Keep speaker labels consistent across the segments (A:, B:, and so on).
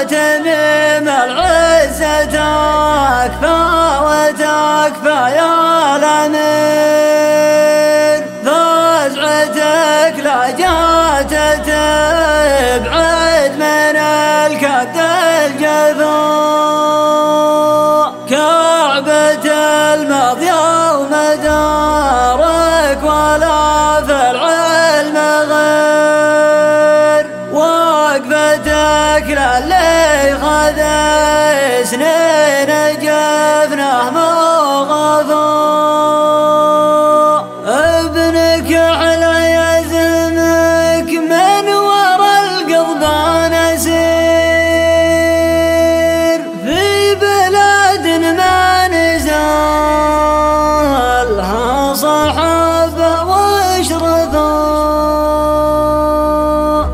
A: تميم العزة تكفى وتكفى يا الأمير، فزعتك لا جات تبعد من الكبد الجفا، كعبة الماضي ومدارك ولا في العلم غير، وقفتك للي خذ سنين جفنه مغفى، ابنك على يزمك من ورا القضبان اسير، في بلاد ما نزالها صحابه واشرفا،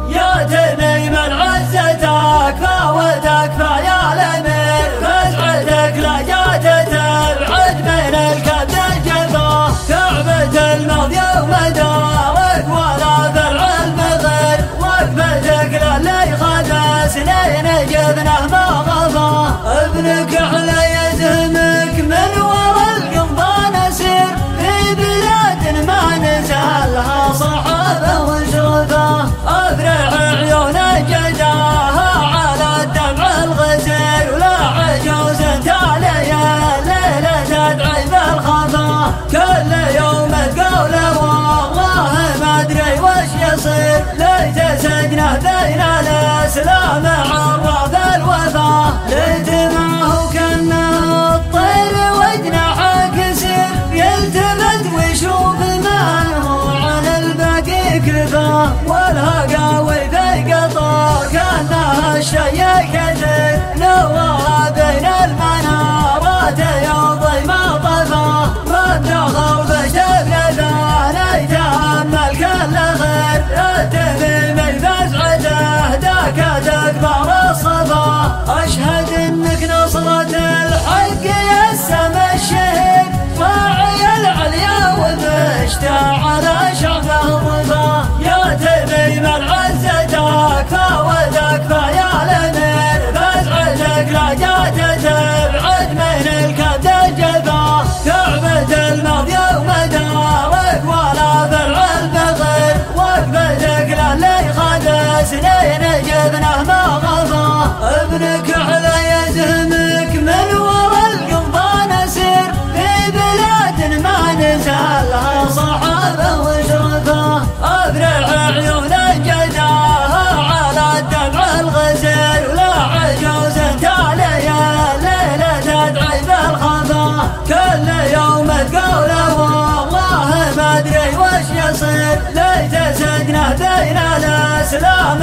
A: يا تميم العزة تكفى وتكفى يا الأمير، فزعتك لا جات تبعد من الكبد الجفا، كعبة الماضي ومدارك ولا في العلم غير، وقفتك للي خذ سنين جفنه ما غفا، ابنك على يزهمك من ورا القضبان اسير، في بلاد ما نزالها صحابه واشرفا، افرح عيون جداها على الدمع الغزير، ولا عجوز تاليا الليله تدعي بالخفا، كل يوم تقول والله ما ادري وش يصير، ليت سجنه بين الاسلام عرف الوفا، ليت ما هو كانه الطير وجناحه كسير، يلتفت ويشوف ما هو على الباقي كفا، والهقاوي في قطار كانها الشي كثير، نواها بين المنارات يوضي ما طفا، ما دخل بشبل ثاني يتأمل كل خير، التميم فزعته ذاك تكبر الصفا، اشهد انك نصرة الحق يسم الشهيد، راعي العليا ومشتعل شعبه الرفا، يا تميم العزة تكفى وتكفى يا الأمير، فزعتك لا جات تبعد من الكبد الجفا، كعبة الماضي ومدارك ولا في العلم غير، وقفتك للي خذ سنين جفنه ما غفا، ابنك على يزهمك من ورا القضبان اسير، في بلاد ما نزالها صحابه واشرفا، افرح عيون جداها على الدمع الغزير، ولا عجوز تاليا الليله تدعي بالخفا، كل يوم تقول والله ما ادري وش يصير، ليت سجنه بين الاسلام